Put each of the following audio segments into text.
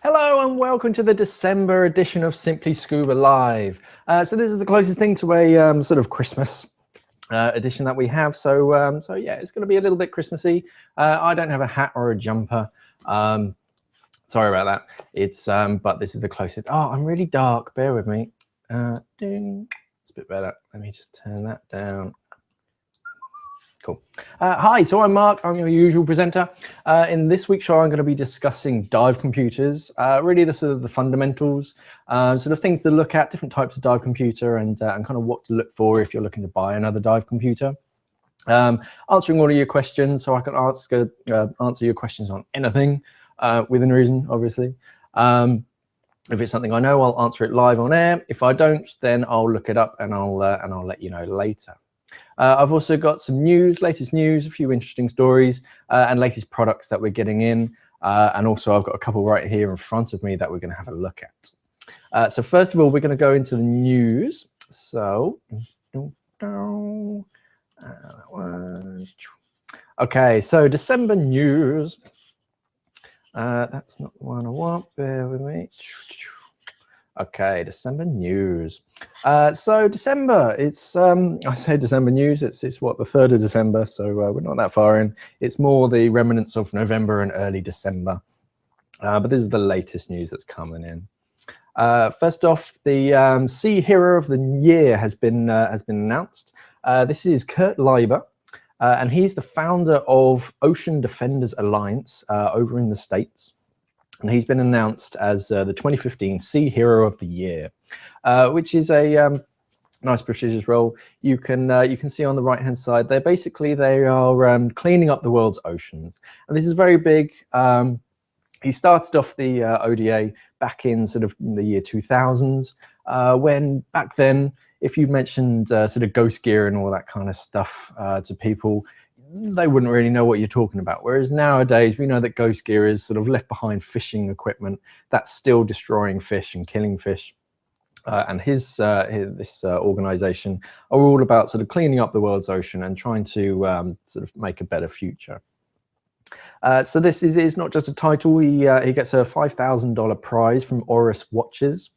Hello and welcome to the December edition of Simply Scuba Live. So this is the closest thing to a sort of Christmas edition that we have. So yeah, it's going to be a little bit Christmassy. I don't have a hat or a jumper. Sorry about that. It's but this is the closest. Oh, I'm really dark. Bear with me. Ding. It's a bit better. Let me just turn that down. Cool. Hi, so I'm Mark. I'm your usual presenter. In this week's show, I'm going to be discussing dive computers, really the sort of the fundamentals, sort of things to look at, different types of dive computer, and kind of what to look for if you're looking to buy another dive computer. Answering all of your questions, so I can answer your questions on anything within reason, obviously. If it's something I know, I'll answer it live on air. If I don't, then I'll look it up and I'll let you know later. I've also got some news, latest news, a few interesting stories, and latest products that we're getting in. And also I've got a couple right here in front of me that we're going to have a look at. So first of all, we're going to go into the news. So, okay, so December news. That's not the one I want, bear with me. Okay, December news. So December, it's I say December news, it's what, the 3rd of December, so we're not that far in. It's more the remnants of November and early December. But this is the latest news that's coming in. First off, the Sea Hero of the Year has been announced. This is Kurt Leiber, and he's the founder of Ocean Defenders Alliance over in the States. And he's been announced as the 2015 Sea Hero of the Year, which is a nice prestigious role. You can see on the right hand side, they are cleaning up the world's oceans, and this is very big. He started off the ODA back in sort of the year 2000, when back then, if you mentioned sort of ghost gear and all that kind of stuff to people, they wouldn't really know what you're talking about. Whereas nowadays, we know that ghost gear is sort of left behind fishing equipment that's still destroying fish and killing fish. And this organization are all about sort of cleaning up the world's ocean and trying to sort of make a better future. So this is not just a title. He gets a $5,000 prize from Oris Watches,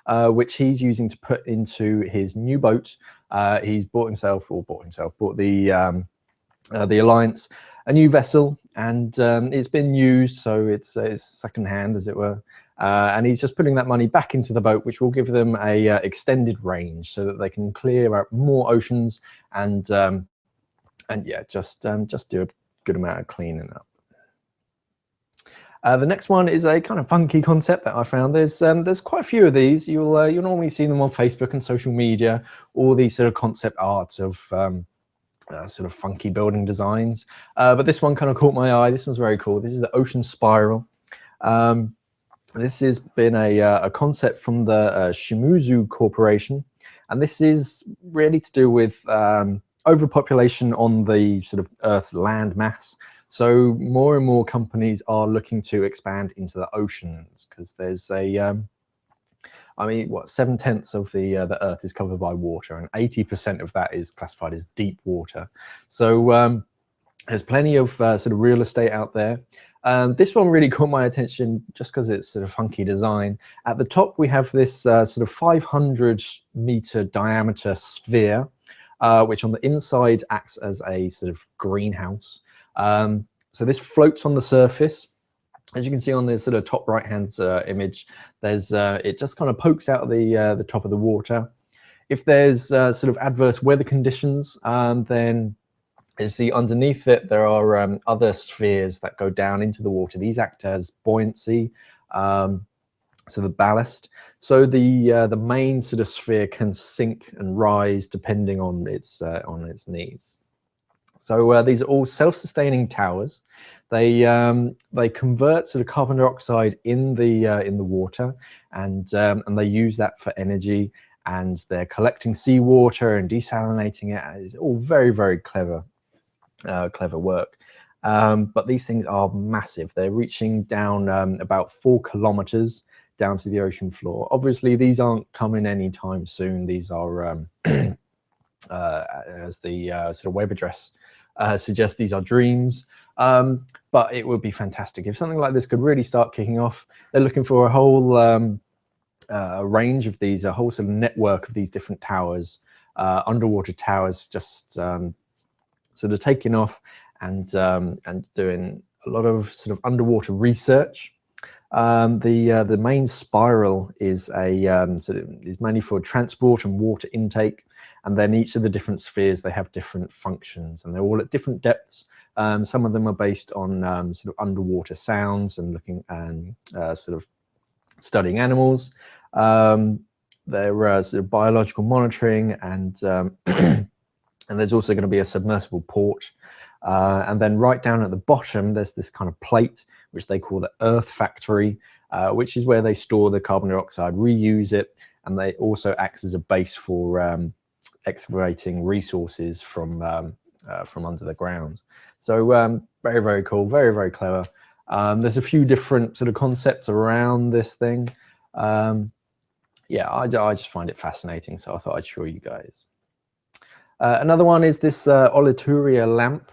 which he's using to put into his new boat. He's bought the Alliance a new vessel, and it's been used, so it's second-hand, as it were, and he's just putting that money back into the boat, which will give them a extended range so that they can clear out more oceans and yeah, just do a good amount of cleaning up. The next one is a kind of funky concept that I found. There's quite a few of these. You'll normally see them on Facebook and social media, all these sort of concept arts of sort of funky building designs, but this one kind of caught my eye. This one's very cool. This is the Ocean Spiral. This has been a concept from the Shimizu Corporation, and this is really to do with overpopulation on the sort of Earth's land mass. So more and more companies are looking to expand into the oceans because there's I mean, what, 7/10 of the Earth is covered by water, and 80% of that is classified as deep water. So there's plenty of sort of real estate out there. This one really caught my attention just because it's sort of funky design. At the top, we have this sort of 500-meter diameter sphere, which on the inside acts as a sort of greenhouse. So this floats on the surface. As you can see on the sort of top right-hand image, there's it just kind of pokes out of the top of the water. If there's sort of adverse weather conditions, then you see underneath it there are other spheres that go down into the water. These act as buoyancy, so the ballast. So the main sort of sphere can sink and rise depending on its needs. So these are all self-sustaining towers. They convert sort of carbon dioxide in the water, and they use that for energy. And they're collecting seawater and desalinating it. It's all very, very clever work. But these things are massive. They're reaching down about 4 kilometers down to the ocean floor. Obviously, these aren't coming anytime soon. These are, as the sort of web address suggests, these are dreams. But it would be fantastic if something like this could really start kicking off. They're looking for a whole range of these, a whole sort of network of these different towers, underwater towers, just sort of taking off and doing a lot of sort of underwater research. The main spiral is is mainly for transport and water intake, and then each of the different spheres, they have different functions, and they're all at different depths. Some of them are based on sort of underwater sounds and looking and sort of studying animals. There sort of biological monitoring, and and there's also going to be a submersible port. And then right down at the bottom, there's this kind of plate, which they call the Earth Factory, which is where they store the carbon dioxide, reuse it, and they also acts as a base for excavating resources from under the ground. So very, very cool, very, very clever. There's a few different sort of concepts around this thing. Yeah, I just find it fascinating, so I thought I'd show you guys. Another one is this Olituria lamp,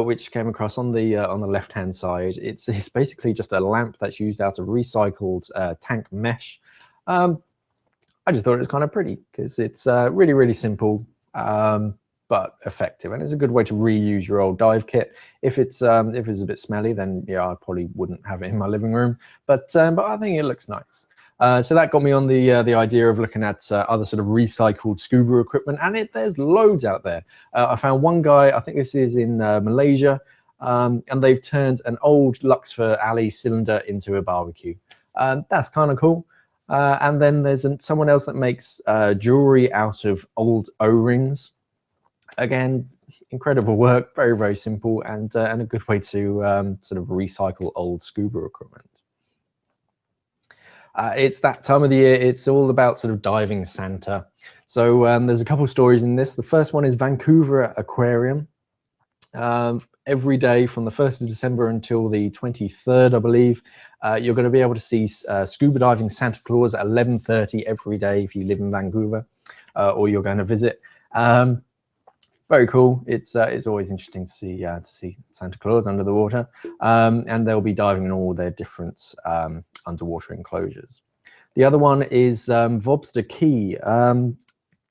which came across on the left-hand side. It's basically just a lamp that's used out of recycled tank mesh. I just thought it was kind of pretty because it's really, really simple, but effective, and it's a good way to reuse your old dive kit. If it's a bit smelly, then yeah, I probably wouldn't have it in my living room. But I think it looks nice. So that got me on the idea of looking at other sort of recycled scuba equipment, and there's loads out there. I found one guy, I think this is in Malaysia, and they've turned an old Luxfer Alley cylinder into a barbecue. That's kind of cool. And then there's someone else that makes jewelry out of old O-rings. Again, incredible work, very, very simple, and a good way to sort of recycle old scuba equipment. It's that time of the year. It's all about sort of diving Santa. So there's a couple of stories in this. The first one is Vancouver Aquarium. Every day from the 1st of December until the 23rd, I believe, you're going to be able to see scuba diving Santa Claus at 11:30 every day if you live in Vancouver or you're going to visit. Very cool. It's always interesting to see Santa Claus under the water, and they'll be diving in all their different underwater enclosures. The other one is Vobster Key.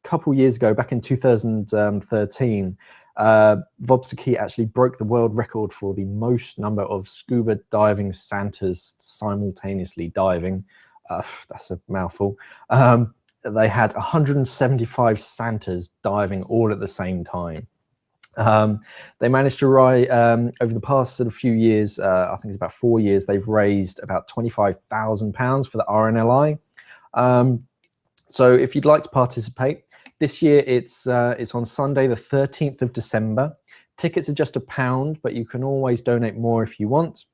Couple years ago, back in 2013, Vobster Key actually broke the world record for the most number of scuba diving Santas simultaneously diving. That's a mouthful. They had 175 Santas diving all at the same time. They managed to rise over the past sort of few years. I think it's about 4 years. They've raised about £25,000 for the RNLI. So if you'd like to participate, this year it's on Sunday, the 13th of December. Tickets are just £1, but you can always donate more if you want.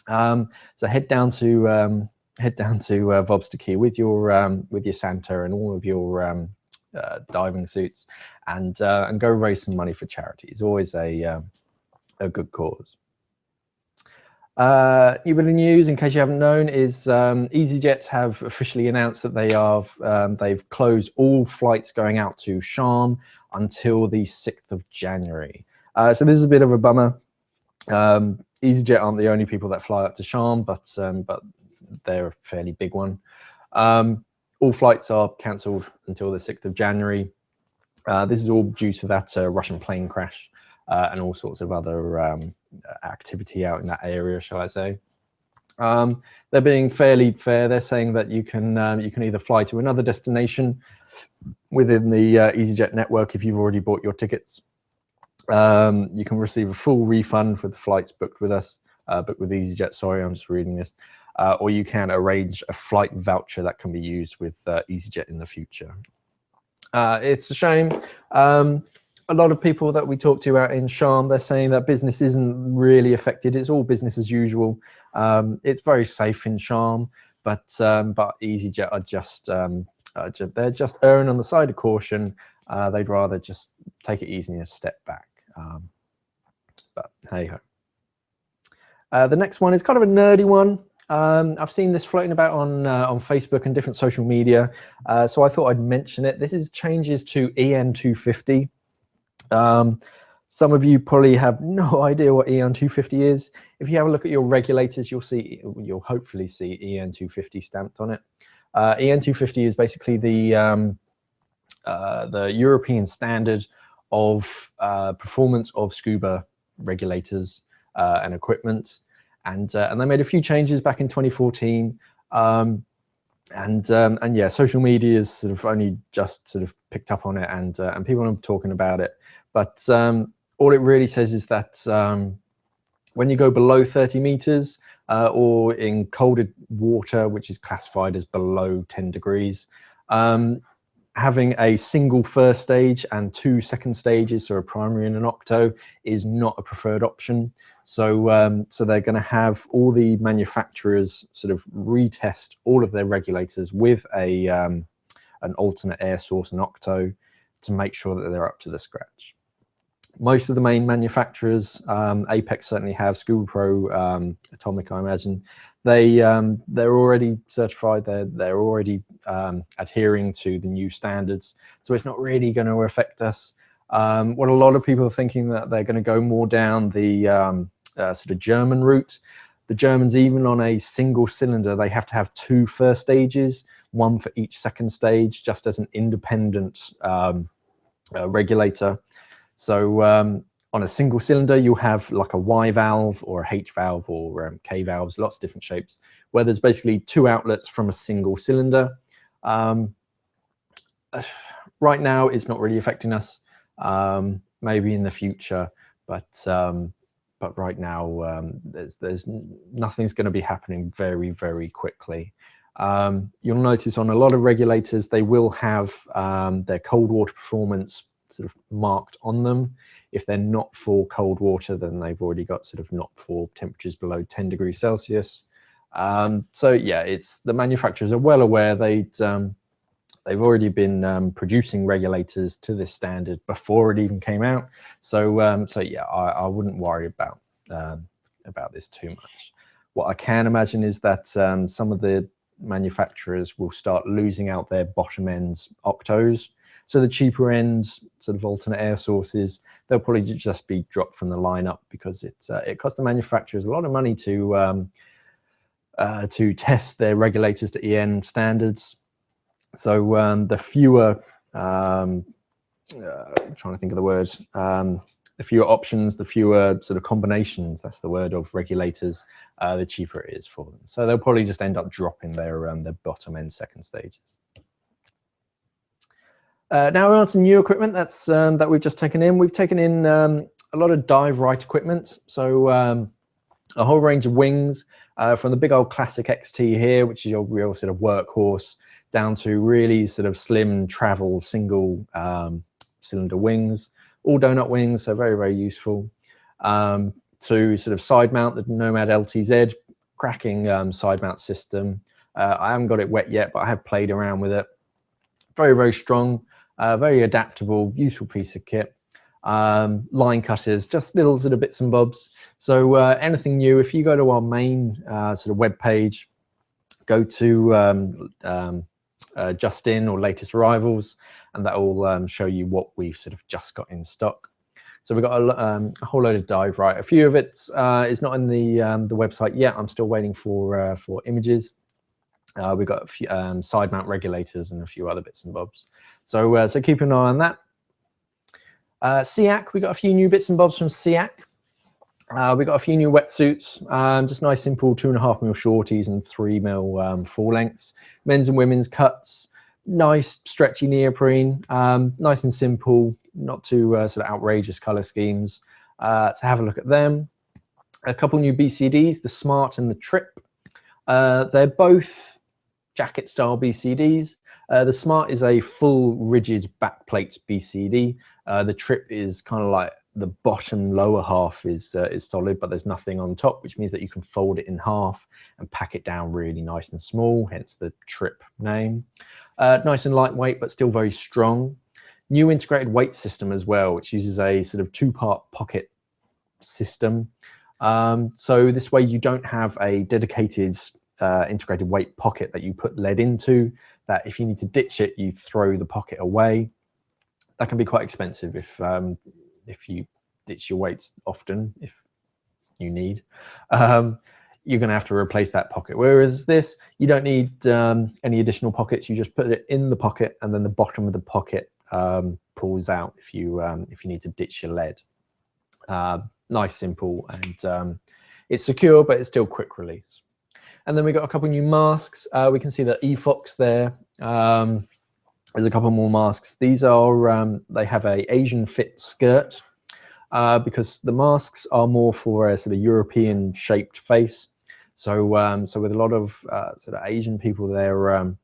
So head down to Vobster Key with your Santa and all of your diving suits, and go raise some money for charity. It's always a good cause. New bit of news, in case you haven't known, is EasyJet have officially announced that they've closed all flights going out to Sharm until the 6th of January. So this is a bit of a bummer. EasyJet aren't the only people that fly out to Sharm, but they're a fairly big one. All flights are cancelled until the 6th of January. This is all due to that Russian plane crash and all sorts of other activity out in that area, shall I say. They're being fairly fair. They're saying that you can either fly to another destination within the EasyJet network if you've already bought your tickets. You can receive a full refund for the flights booked with us, booked with EasyJet. Sorry, I'm just reading this. Or you can arrange a flight voucher that can be used with EasyJet in the future. It's a shame. A lot of people that we talk to out in Sharm, they're saying that business isn't really affected. It's all business as usual. It's very safe in Sharm, but EasyJet are just they're just erring on the side of caution. They'd rather just take it easy and step back. But hey ho. The next one is kind of a nerdy one. I've seen this floating about on Facebook and different social media, so I thought I'd mention it. This is changes to EN250. Some of you probably have no idea what EN 250 is. If you have a look at your regulators, you'll hopefully see EN 250 stamped on it. EN 250 is basically the European standard of performance of scuba regulators and equipment, and they made a few changes back in 2014. And yeah, social media has sort of only just sort of picked up on it, and people are talking about it. But all it really says is that when you go below 30 meters or in colder water, which is classified as below 10 degrees, having a single first stage and 2 second stages, so a primary and an octo, is not a preferred option. So so they're going to have all the manufacturers sort of retest all of their regulators with a an alternate air source, an octo, to make sure that they're up to the scratch. Most of the main manufacturers, Apex certainly have, Scuba Pro, Atomic, I imagine, they're already certified. They're already adhering to the new standards, so it's not really going to affect us. What a lot of people are thinking, that they're going to go more down the sort of German route. The Germans, even on a single cylinder, they have to have 2 first stages, 1 for each second stage, just as an independent regulator. So on a single cylinder, you'll have like a Y valve or a H valve or K valves, lots of different shapes, where there's basically 2 outlets from a single cylinder. Right now, it's not really affecting us. Maybe in the future, but right now, there's nothing's going to be happening very, very quickly. You'll notice on a lot of regulators, they will have their cold water performance sort of marked on them. If they're not for cold water, then they've already got sort of not for temperatures below 10 degrees Celsius. So yeah, it's the manufacturers are well aware. They've already been producing regulators to this standard before it even came out. So so yeah, I wouldn't worry about this too much. What I can imagine is that some of the manufacturers will start losing out their bottom ends octos. So the cheaper ends, sort of alternate air sources, they'll probably just be dropped from the lineup, because it costs the manufacturers a lot of money to test their regulators to EN standards. So the fewer, trying to think of the word, the fewer options, the fewer sort of combinations, that's the word, of regulators, the cheaper it is for them. So they'll probably just end up dropping their bottom end second stages. Now we're on to new equipment that's that we've just taken in. We've taken in a lot of dive right equipment. So a whole range of wings, from the big old classic XT here, which is your real sort of workhorse, down to really sort of slim travel single cylinder wings, all donut wings, so very, very useful. To sort of side mount the Nomad LTZ, cracking side mount system. I haven't got it wet yet, but I have played around with it. Very, very strong, very adaptable, useful piece of kit. Line cutters, just little sort of bits and bobs. So anything new, if you go to our main sort of web page, go to just in or latest arrivals, and that will show you what we've sort of just got in stock. So we've got a whole load of dive right. A few of it is not in the website yet. I'm still waiting for images. We've got a few side mount regulators and a few other bits and bobs. So so keep an eye on that. SEAC, we got a few new bits and bobs from SEAC. We got a few new wetsuits, just nice simple 2.5 mil shorties and 3 mil full lengths. Men's and women's cuts, nice stretchy neoprene, nice and simple, not too sort of outrageous color schemes. So have a look at them. A couple new BCDs, the Smart and the Trip. They're both jacket style BCDs. The Smart is a full rigid backplate BCD. The Trip is kind of like the bottom lower half is solid, but there's nothing on top, which means that you can fold it in half and pack it down really nice and small, hence the Trip name. Nice and lightweight, but still very strong. New integrated weight system as well, which uses a sort of 2-part pocket system. So this way you don't have a dedicated integrated weight pocket that you put lead into, that if you need to ditch it, you throw the pocket away. That can be quite expensive if you ditch your weights often if you need, you're going to have to replace that pocket. Whereas this, you don't need any additional pockets. You just put it in the pocket, and then the bottom of the pocket pulls out if you need to ditch your lead. Nice, simple, and it's secure, but it's still quick release. And then we got a couple new masks. We can see the eFox there. There's a couple more masks. These are they have a Asian fit skirt. Because the masks are more for a sort of European shaped face. So, so with a lot of sort of Asian people, the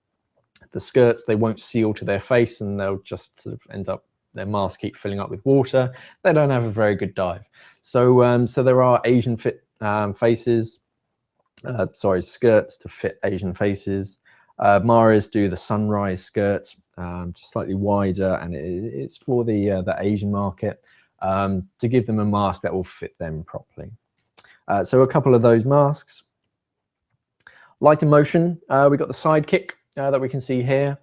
skirts, they won't seal to their face, and they'll just sort of end up, their mask keep filling up with water. They don't have a very good dive. So, so there are Asian fit faces, skirts to fit Asian faces. Maras do the sunrise skirt, just slightly wider, and it's for the Asian market. To give them a mask that will fit them properly. So a couple of those masks. Light and motion, we got the Sidekick that we can see here.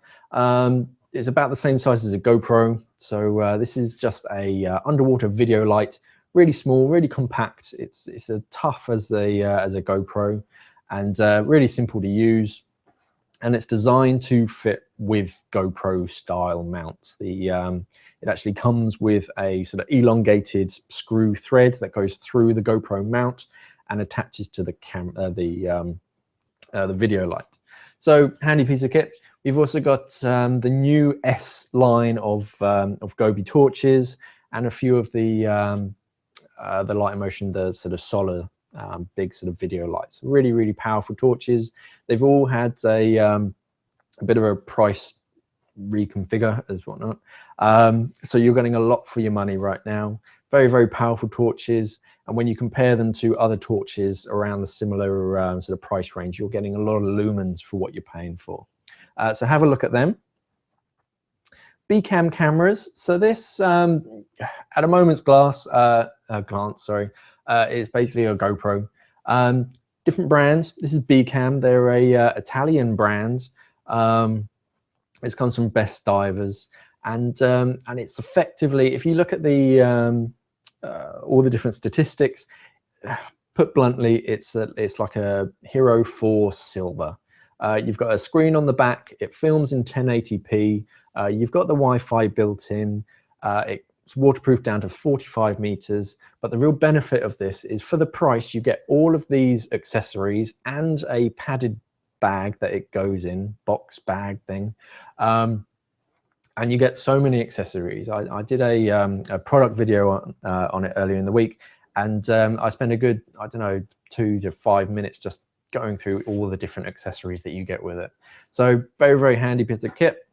It's about the same size as a GoPro. So this is just a underwater video light, really small, really compact. It's as tough as a GoPro, and really simple to use. And it's designed to fit with GoPro style mounts. It actually comes with a sort of elongated screw thread that goes through the GoPro mount and attaches to the video light. So handy piece of kit. We've also got the new S line of Gobi torches, and a few of the light and motion, the sort of solar big sort of video lights. Really, really powerful torches. They've all had a bit of a price reconfigure as whatnot. So you're getting a lot for your money right now. Very, very powerful torches. And when you compare them to other torches around the similar sort of price range, you're getting a lot of lumens for what you're paying for. So have a look at them. B-cam cameras. So this, at a moment's glance, is basically a GoPro. Different brands. This is B-cam. They're a Italian brand. This comes from Best Divers, and it's effectively, if you look at the all the different statistics, put bluntly, it's like a Hero 4 Silver. You've got a screen on the back. It films in 1080p. You've got the Wi-Fi built in. It's waterproof down to 45 meters. But the real benefit of this is, for the price, you get all of these accessories and a padded bag that it goes in, box bag thing. And you get so many accessories. I did a product video on it earlier in the week, and I spent a good, I don't know, 2 to 5 minutes just going through all the different accessories that you get with it. So very, very handy bit of kit.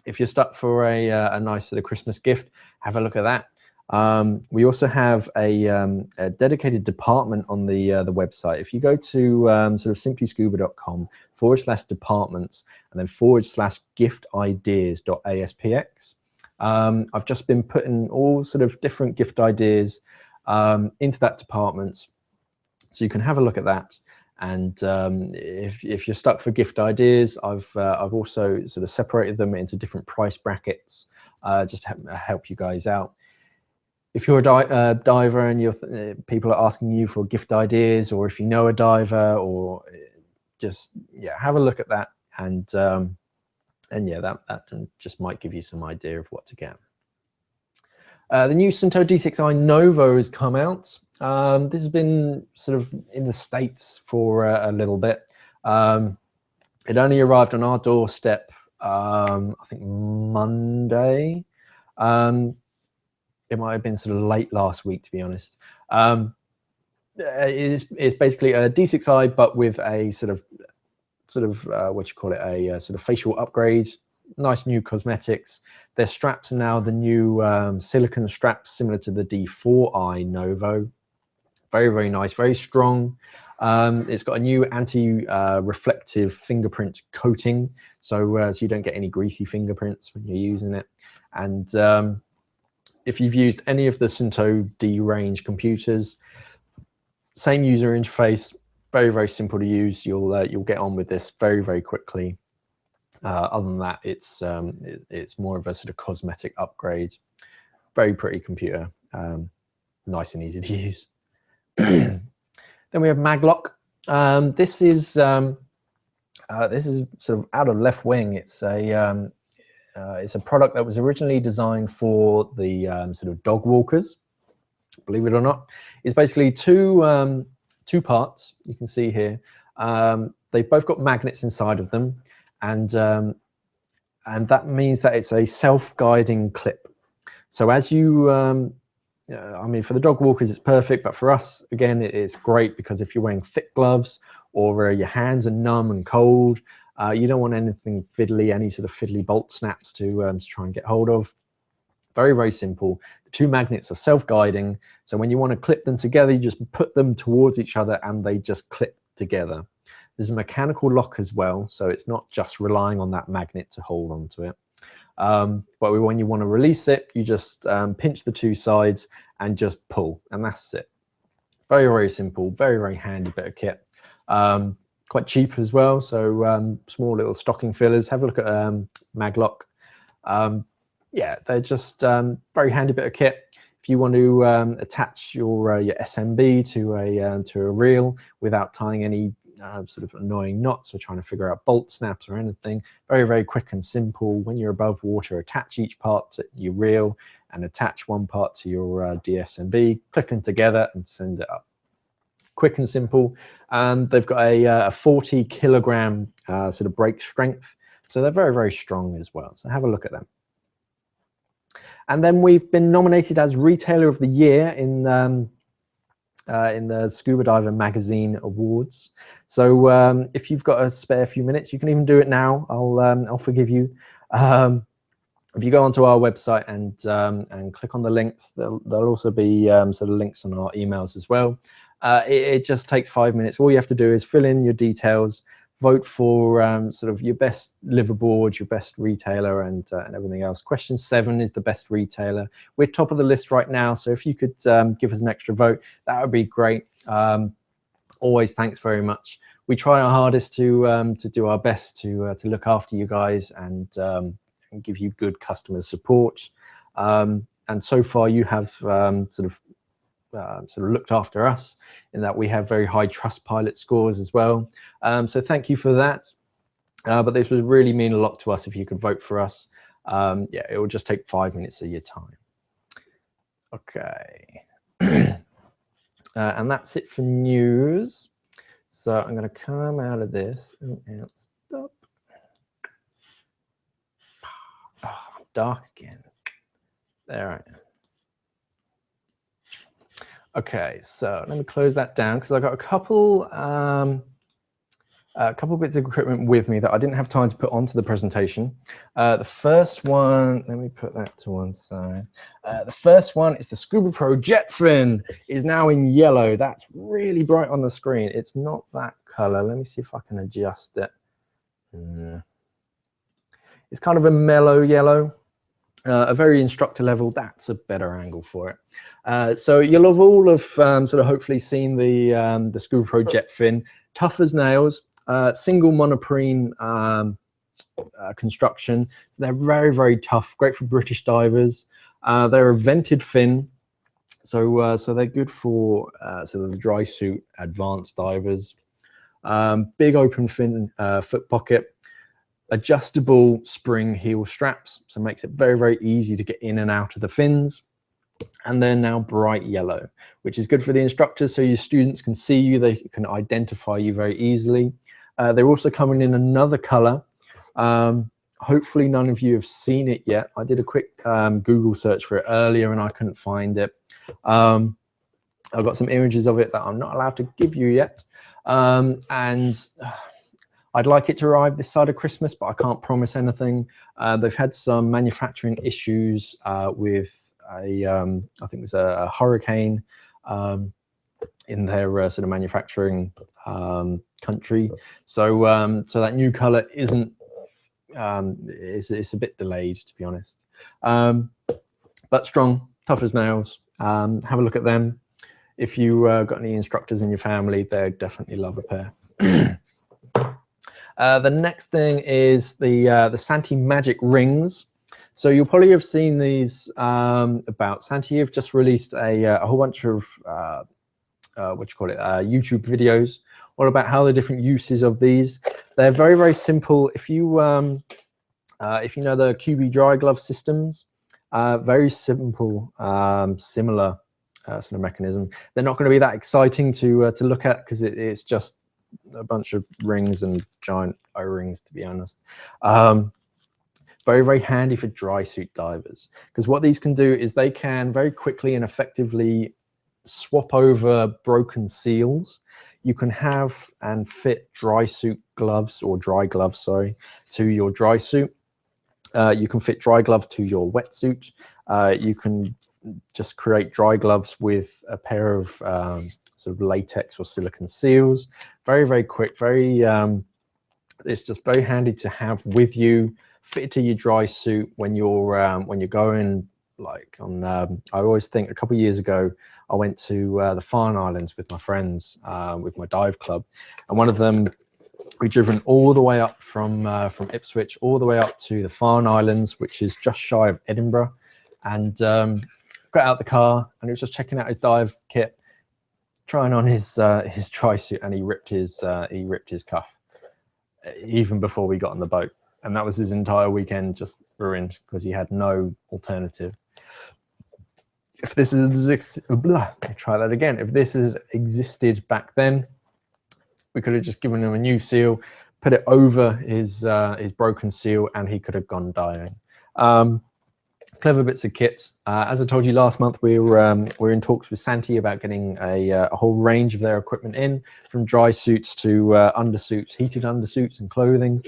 If you're stuck for a nice sort of Christmas gift, have a look at that. We also have a dedicated department on the website. If you go to sort of simplyscuba.com/departments and then /giftideas.aspx, I've just been putting all sort of different gift ideas into that department, so you can have a look at that. And if you're stuck for gift ideas, I've also sort of separated them into different price brackets, just to help you guys out. If you're a diver and people are asking you for gift ideas, or if you know a diver, or just, yeah, have a look at that, and yeah, that just might give you some idea of what to get. The new Suntoe D6i Novo has come out. This has been sort of in the States for a little bit. It only arrived on our doorstep, I think Monday. It might have been sort of late last week, to be honest. It's basically a D6i, but with a sort of what you call it, a sort of facial upgrade. Nice new cosmetics. Their straps are now the new silicone straps, similar to the D4i Novo. Very, very nice, very strong. It's got a new anti-reflective fingerprint coating, so you don't get any greasy fingerprints when you're using it. And if you've used any of the Suntoe D range computers, same user interface, very, very simple to use. You'll get on with this very, very quickly. Other than that, it's more of a sort of cosmetic upgrade. Very pretty computer. nice and easy to use. Then we have Maglock. This is sort of out of left wing. It's a product that was originally designed for the sort of dog walkers. Believe it or not, it's basically two parts. You can see here. They've both got magnets inside of them, and that means that it's a self-guiding clip. So as you, I mean, for the dog walkers, it's perfect, but for us, again, it's great because if you're wearing thick gloves or your hands are numb and cold, you don't want anything fiddly, any sort of fiddly bolt snaps to try and get hold of. Very, very simple. The two magnets are self-guiding. So when you want to clip them together, you just put them towards each other and they just clip together. There's a mechanical lock as well. So it's not just relying on that magnet to hold onto it. But when you want to release it, you just pinch the two sides and just pull, and that's it. Very, very simple, very, very handy bit of kit. Quite cheap as well. So small little stocking fillers. Have a look at Maglock. Yeah, they're just very handy bit of kit. If you want to attach your SMB to a reel without tying any sort of annoying knots or trying to figure out bolt snaps or anything, very, very quick and simple. When you're above water, attach each part to your reel and attach one part to your DSMB, click them together and send it up. Quick and simple. They've got a 40 kilogram sort of brake strength, so they're very, very strong as well. So have a look at them. And then we've been nominated as Retailer of the Year in the Scuba Diver Magazine Awards. So if you've got a spare few minutes, you can even do it now. I'll forgive you. If you go onto our website and click on the links, there'll also be sort of links on our emails as well. It just takes 5 minutes. All you have to do is fill in your details, vote for sort of your best liverboard, your best retailer, and everything else. Question 7 is the best retailer. We're top of the list right now, so if you could give us an extra vote, that would be great. Always thanks very much. We try our hardest to do our best to look after you guys and give you good customer support. And so far, you have sort of looked after us in that we have very high Trustpilot scores as well. So thank you for that. But this would really mean a lot to us if you could vote for us. Yeah, it will just take 5 minutes of your time. Okay. And that's it for news. So I'm going to come out of this and stop. Oh, dark again. There I am. Okay, so let me close that down because I got a couple bits of equipment with me that I didn't have time to put onto the presentation. The first one, let me put that to one side. The first one is the Scuba Pro Jet Fin. Is now in yellow. That's really bright on the screen. It's not that color. Let me see if I can adjust it. It's kind of a mellow yellow. A very instructor level, that's a better angle for it. So you'll have all of sort of hopefully seen the Scuba Pro Jet Fin, tough as nails, single monoprene construction. So they're very, very tough, great for British divers. They're a vented fin, so they're good for sort of the dry suit advanced divers. Big open fin foot pocket. Adjustable spring heel straps, so it makes it very, very easy to get in and out of the fins. And they're now bright yellow, which is good for the instructors, so your students can see you, they can identify you very easily. They're also coming in another color. Hopefully none of you have seen it yet. I did a quick Google search for it earlier and I couldn't find it. I've got some images of it that I'm not allowed to give you yet. I'd like it to arrive this side of Christmas, but I can't promise anything. They've had some manufacturing issues with I think it was a hurricane in their sort of manufacturing country. So so that new color isn't, it's a bit delayed, to be honest. But strong, tough as nails. Have a look at them. If you got any instructors in your family, they'd definitely love a pair. The next thing is the Santi Magic rings. So you'll probably have seen these about Santi. You've just released a whole bunch of YouTube videos all about how the different uses of these. They're very, very simple. If you know the QB dry glove systems, very simple, similar sort of mechanism. They're not going to be that exciting to look at because it's just a bunch of rings and giant O-rings, to be honest. Very, very handy for dry suit divers, because what these can do is they can very quickly and effectively swap over broken seals. You can have and fit dry suit gloves, or dry gloves, sorry, to your dry suit. You can fit dry gloves to your wetsuit. You can just create dry gloves with a pair of sort of latex or silicone seals. Very, very quick. Very, it's just very handy to have with you, fit to your dry suit when you're going like on. I always think a couple of years ago, I went to the Farne Islands with my friends, with my dive club, and one of them, we'd driven all the way up from Ipswich all the way up to the Farne Islands, which is just shy of Edinburgh, and got out the car, and he was just checking out his dive kit, trying on his dry suit, and he ripped his cuff even before we got on the boat, and that was his entire weekend just ruined because he had no alternative. If this is try that again. If this had existed back then, we could have just given him a new seal, put it over his broken seal, and he could have gone diving. Clever bits of kit. As I told you last month, we're in talks with Santi about getting a whole range of their equipment in, from dry suits to undersuits, heated undersuits and clothing.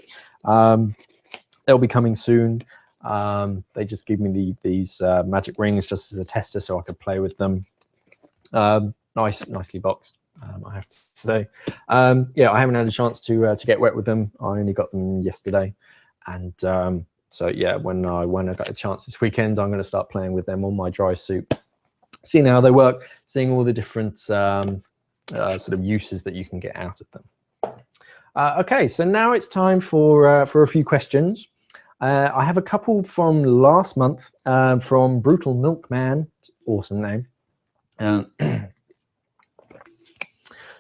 They'll be coming soon. They just gave me these magic rings just as a tester so I could play with them. Nicely boxed, I have to say. Yeah, I haven't had a chance to get wet with them. I only got them yesterday, and so yeah, when I got a chance this weekend, I'm going to start playing with them on my dry suit, seeing how they work, seeing all the different sort of uses that you can get out of them. Okay, so now it's time for a few questions. I have a couple from last month, from Brutal Milkman. Awesome name.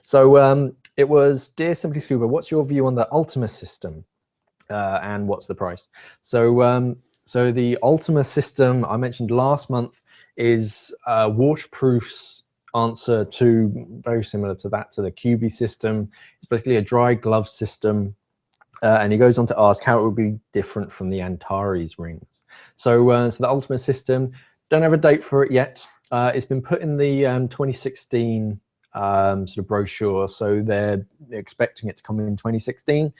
So it was, Dear Simply Scuba, what's your view on the Ultima system, and what's the price? So so the Ultima system I mentioned last month is Waterproof's answer to, very similar to that, to the QB system. It's basically a dry glove system, and he goes on to ask how it would be different from the Antares rings. So so the Ultima system, don't have a date for it yet. It's been put in the 2016 sort of brochure, so they're expecting it to come in 2016.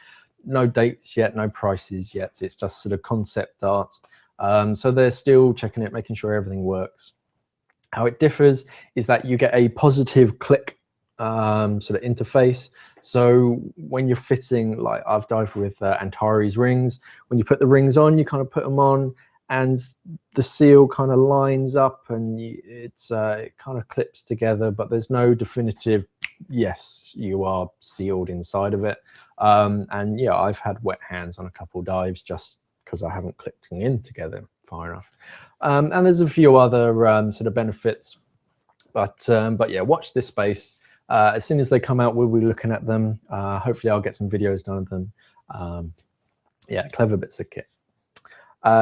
No dates yet, no prices yet. It's just sort of concept art. So they're still checking it, making sure everything works. How it differs is that you get a positive click sort of interface. So when you're fitting, like I've dived with Antares rings, when you put the rings on, you kind of put them on, and the seal kind of lines up, and it kind of clips together, but there's no definitive, yes, you are sealed inside of it. And yeah, I've had wet hands on a couple dives just because I haven't clipped them in together far enough. And there's a few other sort of benefits, but yeah, watch this space. As soon as they come out, we'll be looking at them. Hopefully I'll get some videos done of them. Yeah, clever bits of kit.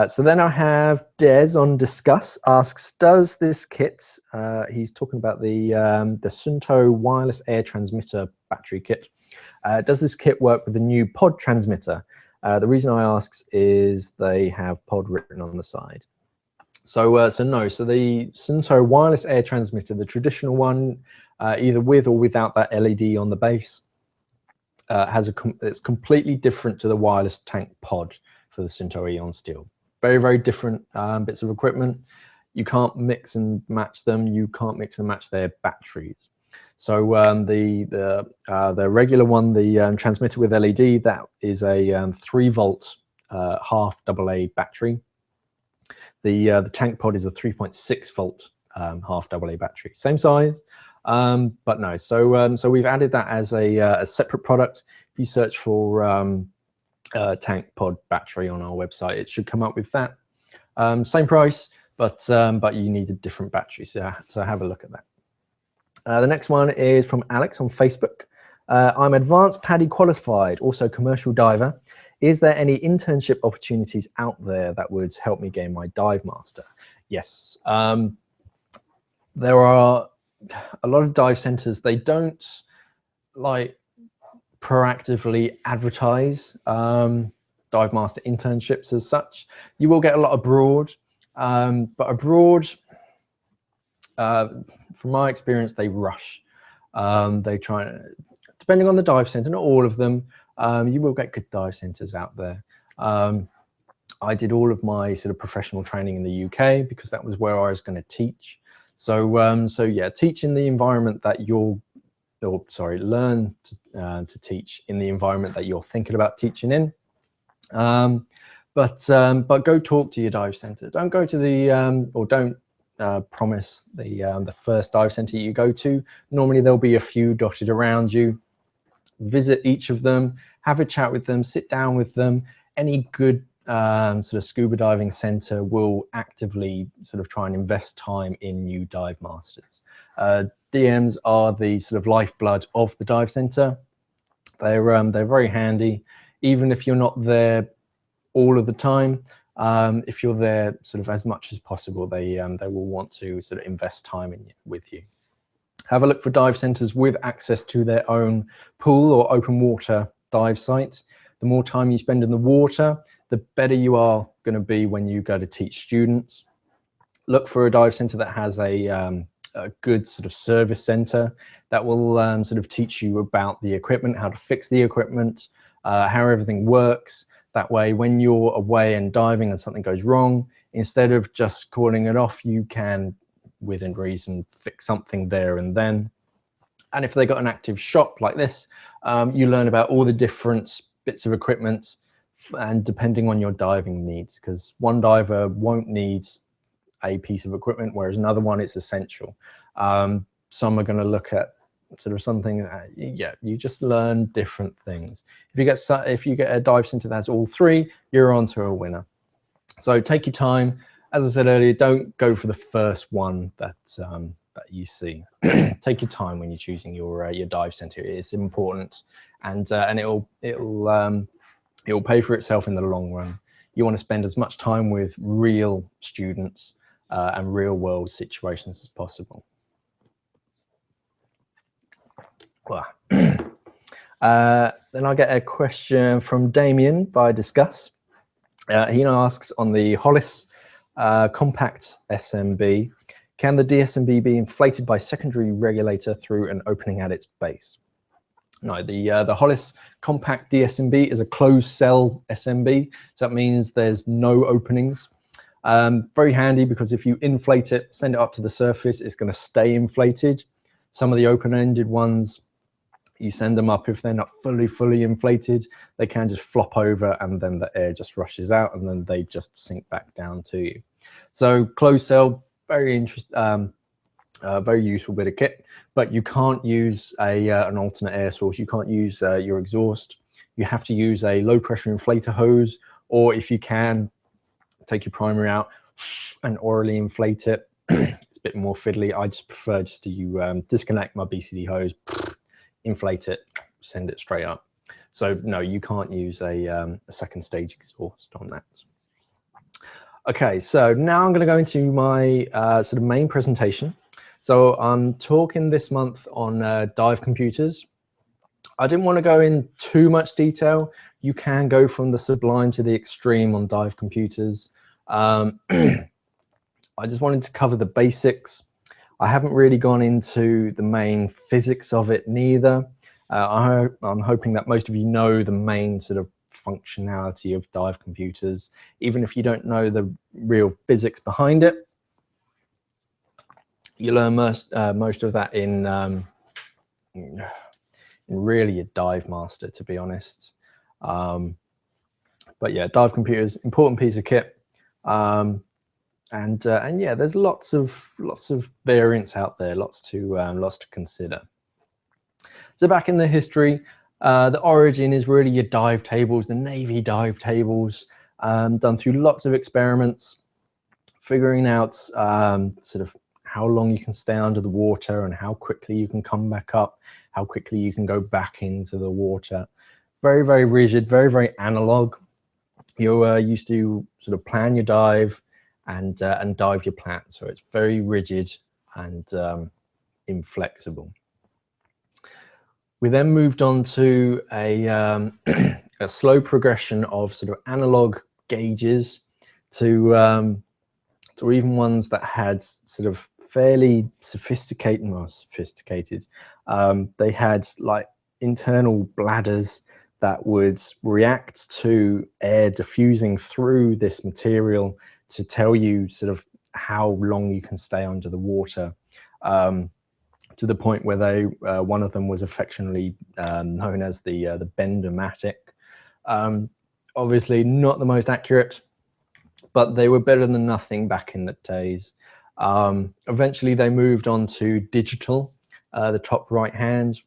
So then I have Des on Discuss asks, does this kit, he's talking about the Sunto wireless air transmitter battery kit, does this kit work with the new pod transmitter? The reason I ask is they have pod written on the side. So so no, so the Sunto wireless air transmitter, the traditional one, either with or without that LED on the base, it's completely different to the wireless tank pod for the Sunto Eon Steel. Very, very different bits of equipment. You can't mix and match them. You can't mix and match their batteries. So the regular one, the transmitter with LED, that is a 3 volt half AA battery. The tank pod is a 3.6 volt half AA battery. Same size, but no. So so we've added that as a separate product. If you search for tank pod battery on our website, it should come up with that. Same price, but you need a different battery. So have a look at that. The next one is from Alex on Facebook. I'm advanced PADI qualified, also commercial diver. Is there any internship opportunities out there that would help me gain my dive master? Yes. There are a lot of dive centers. They don't like proactively advertise dive master internships as such. You will get a lot abroad, but abroad, from my experience, they rush. They try, depending on the dive center, not all of them. You will get good dive centers out there. I did all of my sort of professional training in the UK because that was where I was going to teach. So yeah, teach in the environment that learn to teach in the environment that you're thinking about teaching in. But go talk to your dive center. Don't go to the or don't promise the first dive center you go to. Normally there'll be a few dotted around you. Visit each of them, have a chat with them, sit down with them. Any good sort of scuba diving center will actively sort of try and invest time in new dive masters. DMs are the sort of lifeblood of the dive center. They're very handy, even if you're not there all of the time. If you're there sort of as much as possible, they will want to sort of invest time with you. Have a look for dive centers with access to their own pool or open water dive site. The more time you spend in the water, the better you are going to be when you go to teach students. Look for a dive center that has a good sort of service center that will sort of teach you about the equipment, how to fix the equipment, how everything works. That way, when you're away and diving and something goes wrong, instead of just calling it off, you can, within reason, fix something there and then. And if they got an active shop like this, you learn about all the different bits of equipment and depending on your diving needs, because one diver won't need a piece of equipment, whereas another one is essential. Some are going to look at sort of something, yeah, you just learn different things. If you get a dive center that has all three, you're on to a winner. So take your time. As I said earlier, don't go for the first one that you see. Take your time when you're choosing your dive center. It's important, and it'll pay for itself in the long run. You want to spend as much time with real students and real world situations as possible. Then I get a question from Damien via Discuss. He asks, on the Hollis compact SMB, can the DSMB be inflated by secondary regulator through an opening at its base? No, the Hollis compact DSMB is a closed cell SMB, so that means there's no openings. Very handy, because if you inflate it, send it up to the surface, it's going to stay inflated. Some of the open-ended ones, you send them up, if they're not fully inflated, they can just flop over and then the air just rushes out and then they just sink back down to you. So closed cell, very useful bit of kit, but you can't use an alternate air source. You can't use your exhaust. You have to use a low pressure inflator hose, or if you can, take your primary out and orally inflate it. It's a bit more fiddly. I just prefer just to disconnect my BCD hose, inflate it, send it straight up. So no, you can't use a second stage exhaust on that. Okay, so now I'm going to go into my sort of main presentation. So I'm talking this month on dive computers. I didn't want to go in too much detail. You can go from the sublime to the extreme on dive computers. I just wanted to cover the basics. I haven't really gone into the main physics of it neither. I'm hoping that most of you know the main sort of functionality of dive computers, even if you don't know the real physics behind it. You learn most of that in really a dive master, to be honest. But yeah, dive computers, important piece of kit. And yeah, there's lots of variants out there, lots to consider. So back in the history, the origin is really your dive tables, the Navy dive tables, done through lots of experiments. figuring out sort of how long you can stay under the water and how quickly you can come back up, how quickly you can go back into the water. Very, very rigid, very, very analog. You're used to sort of plan your dive and dive your plan. So it's very rigid and inflexible. We then moved on to a, a slow progression of sort of analog gauges to even ones that had sort of fairly sophisticated, they had like internal bladders that would react to air diffusing through this material to tell you sort of how long you can stay under the water, to the point where they one of them was affectionately known as the Bendermatic. Obviously not the most accurate, but they were better than nothing back in the days. Eventually they moved on to digital, the top right hand.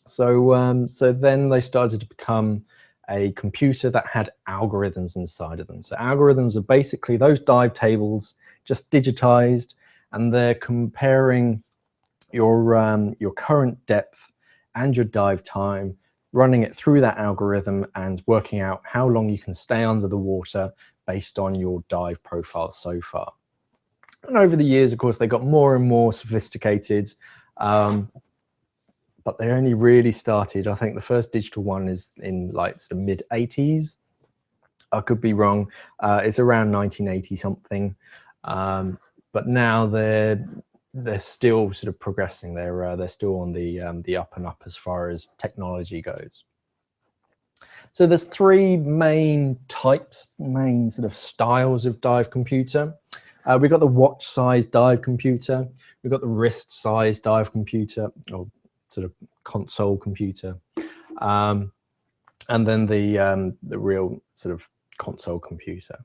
So then they started to become a computer that had algorithms inside of them. So algorithms are basically those dive tables just digitized, and they're comparing your current depth and your dive time, running it through that algorithm and working out how long you can stay under the water based on your dive profile so far. And over the years, of course, they got more and more sophisticated, but they only really started, I think the first digital one is in like sort of mid 80s. I could be wrong. It's around 1980 something. But now they're still sort of progressing. They're still on the up and up as far as technology goes. So there's three main types, main sort of styles of dive computer. We've got the watch-sized dive computer. We've got the wrist-sized dive computer, or sort of console computer, and then the real sort of console computer.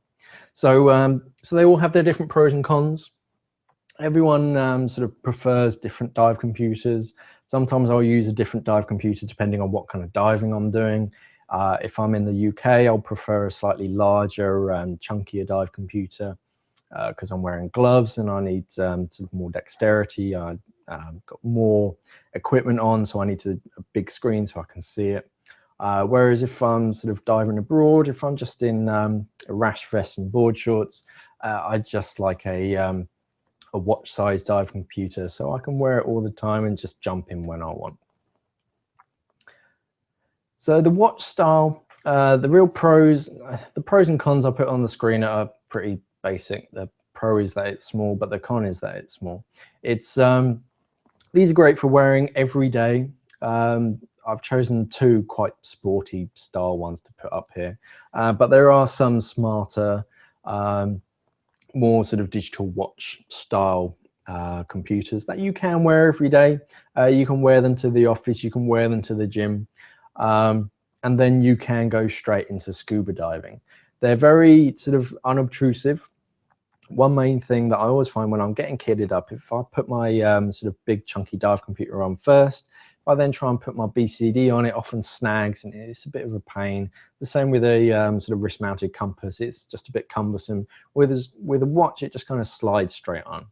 So so they all have their different pros and cons. Everyone sort of prefers different dive computers. Sometimes I'll use a different dive computer depending on what kind of diving I'm doing. If I'm in the UK, I'll prefer a slightly larger and chunkier dive computer because I'm wearing gloves and I need sort of more dexterity. I've got more equipment on, so I need a big screen so I can see it. Whereas if I'm sort of diving abroad, if I'm just in a rash vest and board shorts, I just like a watch-sized dive computer, so I can wear it all the time and just jump in when I want. So the watch style, the real pros, the pros and cons I put on the screen are pretty basic. The pro is that it's small, but the con is that it's small. It's these are great for wearing every day. I've chosen two quite sporty style ones to put up here, but there are some smarter, more sort of digital watch style computers that you can wear every day. You can wear them to the office, you can wear them to the gym, and then you can go straight into scuba diving. They're very sort of unobtrusive. One main thing that I always find when I'm getting kitted up, if I put my sort of big chunky dive computer on first, if I then try and put my BCD on, it often snags and it's a bit of a pain. The same with a sort of wrist mounted compass, it's just a bit cumbersome. With a watch, it just kind of slides straight on.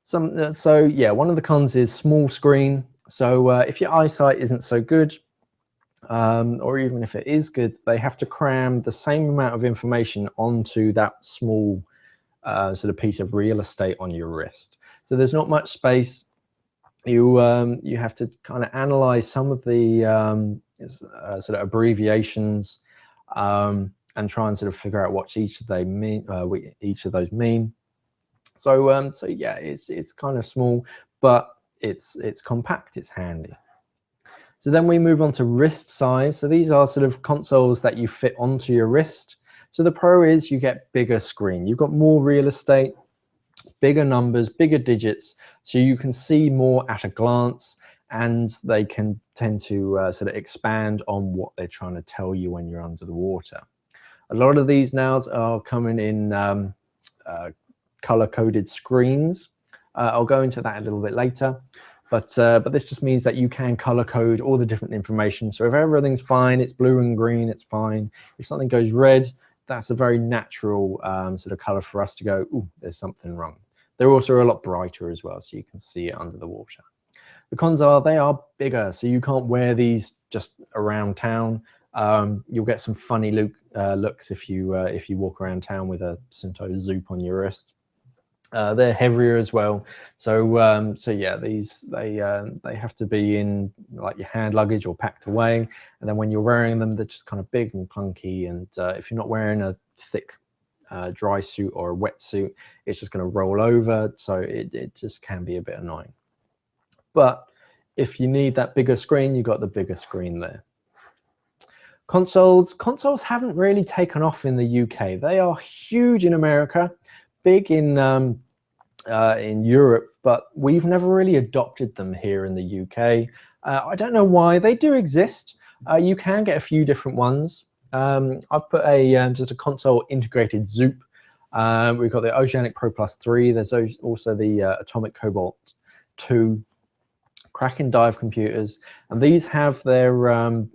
So yeah, one of the cons is small screen. So if your eyesight isn't so good, or even if it is good, they have to cram the same amount of information onto that small sort of piece of real estate on your wrist. So there's not much space. You have to kind of analyze some of the sort of abbreviations and try and sort of figure out what each of those mean. So so yeah, it's kind of small, but it's compact, it's handy. So then we move on to wrist size. So these are sort of consoles that you fit onto your wrist. So the pro is you get bigger screen. You've got more real estate, bigger numbers, bigger digits, so you can see more at a glance, and they can tend to sort of expand on what they're trying to tell you when you're under the water. A lot of these now are coming in color-coded screens. I'll go into that a little bit later. But this just means that you can color code all the different information. So if everything's fine, it's blue and green, it's fine. If something goes red, that's a very natural sort of color for us to go, ooh, there's something wrong. They're also a lot brighter as well, so you can see it under the water. The cons are they are bigger, so you can't wear these just around town. You'll get some funny looks if you walk around town with a Sunto Zoop on your wrist. They're heavier as well, so yeah, these they have to be in like your hand luggage or packed away, and then when you're wearing them, they're just kind of big and clunky. And if you're not wearing a thick dry suit or a wetsuit, it's just going to roll over, so it just can be a bit annoying. But if you need that bigger screen, you've got the bigger screen there. Consoles haven't really taken off in the UK. They are huge in America, big in Europe, but we've never really adopted them here in the UK. I don't know why. They do exist. You can get a few different ones. I've put just a console integrated Zoop. We've got the Oceanic Pro Plus 3. There's also the Atomic Cobalt 2 Kraken dive computers, and these have their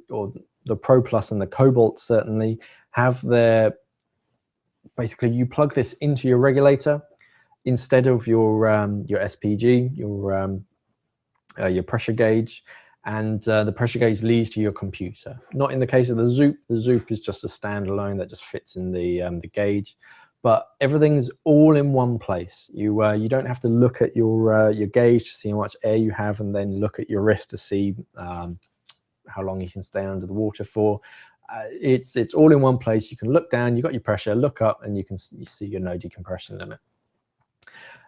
or the Pro Plus and the Cobalt certainly have their, basically you plug this into your regulator instead of your SPG, your pressure gauge, and the pressure gauge leads to your computer. Not in the case of the Zoop. The Zoop is just a standalone that just fits in the gauge, but everything's all in one place. You don't have to look at your gauge to see how much air you have, and then look at your wrist to see how long you can stay under the water for. It's all in one place. You can look down, you got your pressure, look up, and you see your no decompression limit.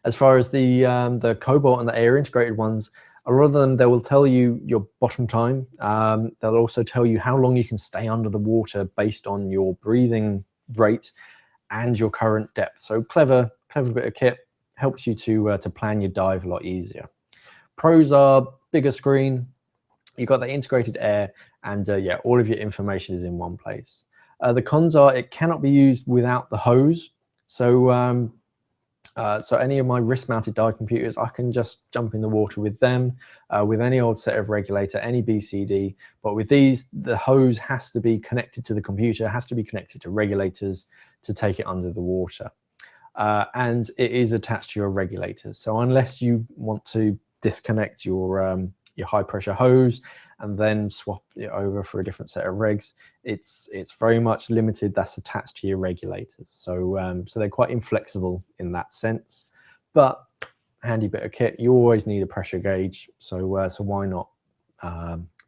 As far as the Cobalt and the air integrated ones, a lot of them, they will tell you your bottom time. They'll also tell you how long you can stay under the water based on your breathing rate and your current depth. So clever bit of kit, helps you to plan your dive a lot easier. Pros are bigger screen, you've got the integrated air, and yeah, all of your information is in one place. The cons are it cannot be used without the hose. So so any of my wrist-mounted dive computers, I can just jump in the water with them, with any old set of regulator, any BCD. But with these, the hose has to be connected to the computer, has to be connected to regulators to take it under the water. And it is attached to your regulators. So unless you want to disconnect your high-pressure hose and then swap it over for a different set of regs, it's very much limited. That's attached to your regulators, so so they're quite inflexible in that sense. But handy bit of kit. You always need a pressure gauge, so so why not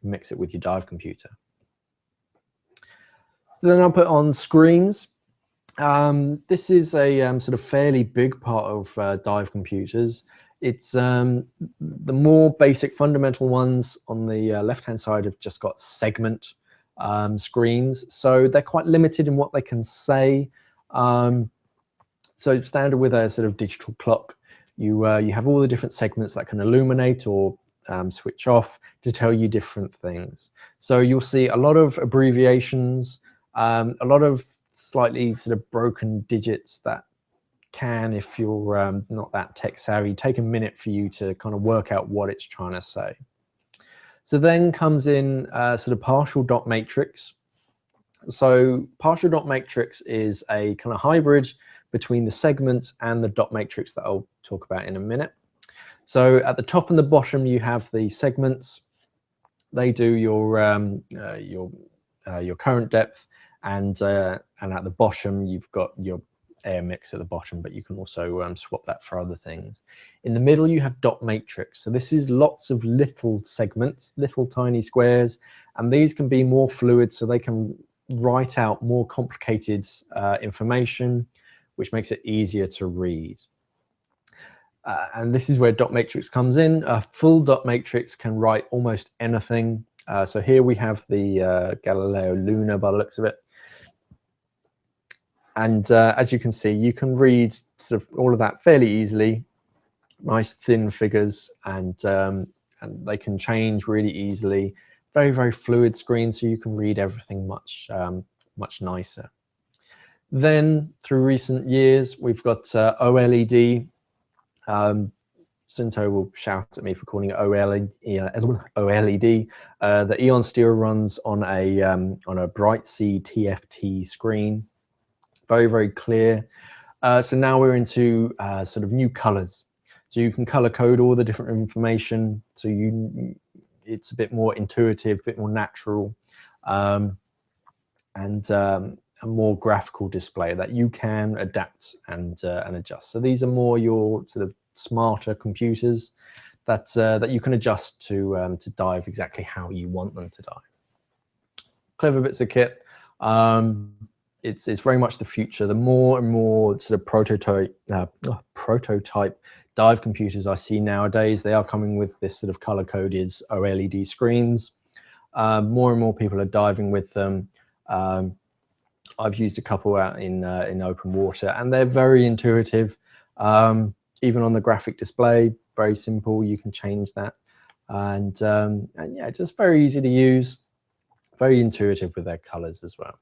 mix it with your dive computer? So then I'll put on screens. This is a sort of fairly big part of dive computers. It's the more basic fundamental ones on the left-hand side have just got segment screens, so they're quite limited in what they can say. So standard with a sort of digital clock, you have all the different segments that can illuminate or switch off to tell you different things. So you'll see a lot of abbreviations, a lot of slightly sort of broken digits that can, if you're not that tech savvy, take a minute for you to kind of work out what it's trying to say. So then comes in sort of partial dot matrix. So partial dot matrix is a kind of hybrid between the segment and the dot matrix that I'll talk about in a minute. So at the top and the bottom you have the segments. They do your current depth, and at the bottom you've got your air mix at the bottom, but you can also swap that for other things. In the middle you have dot matrix. So this is lots of little segments, little tiny squares, and these can be more fluid, so they can write out more complicated information, which makes it easier to read. And this is where dot matrix comes in. A full dot matrix can write almost anything. So here we have the Galileo Luna by the looks of it. And as you can see, you can read sort of all of that fairly easily. Nice thin figures, and they can change really easily. Very, very fluid screen, so you can read everything much nicer. Then through recent years, we've got OLED. Sunto will shout at me for calling it OLED. The Eon Steel runs on a Brightsea TFT screen. very, very clear. So now we're into sort of new colors. So you can color code all the different information. So it's a bit more intuitive, a bit more natural, and a more graphical display that you can adapt and adjust. So these are more your sort of smarter computers that you can adjust to dive exactly how you want them to dive. Clever bits of kit. It's very much the future. The more and more sort of prototype dive computers I see nowadays, they are coming with this sort of color-coded OLED screens. More and more people are diving with them. I've used a couple out in open water, and they're very intuitive. Even on the graphic display, very simple. You can change that, and yeah, just very easy to use, very intuitive with their colors as well.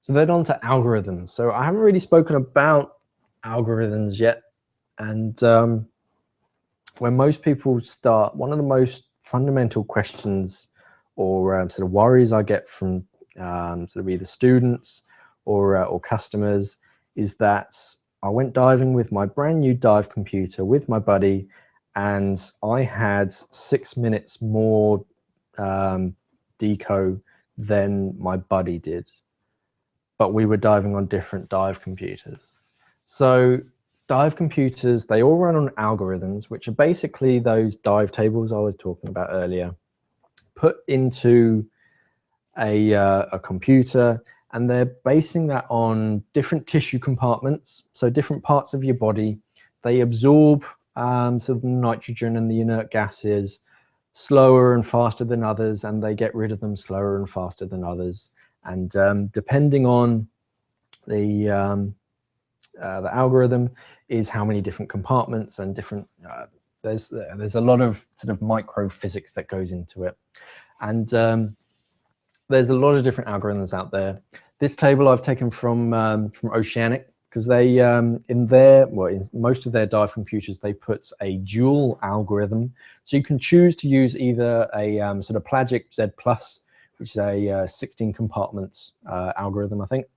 So then on to algorithms. So I haven't really spoken about algorithms yet. And when most people start, one of the most fundamental questions or sort of worries I get from sort of either students or customers is that I went diving with my brand new dive computer with my buddy, and I had 6 minutes more deco than my buddy did. But we were diving on different dive computers. So dive computers, they all run on algorithms, which are basically those dive tables I was talking about earlier, put into a computer, and they're basing that on different tissue compartments. So different parts of your body, they absorb sort of nitrogen and the inert gases slower and faster than others, and they get rid of them slower and faster than others. And depending on the algorithm is how many different compartments and different, there's a lot of sort of micro physics that goes into it. And there's a lot of different algorithms out there. This table I've taken from Oceanic, because they, in most of their dive computers, they put a dual algorithm. So you can choose to use either a sort of Plagic Z+, which is a 16 compartments algorithm, I think,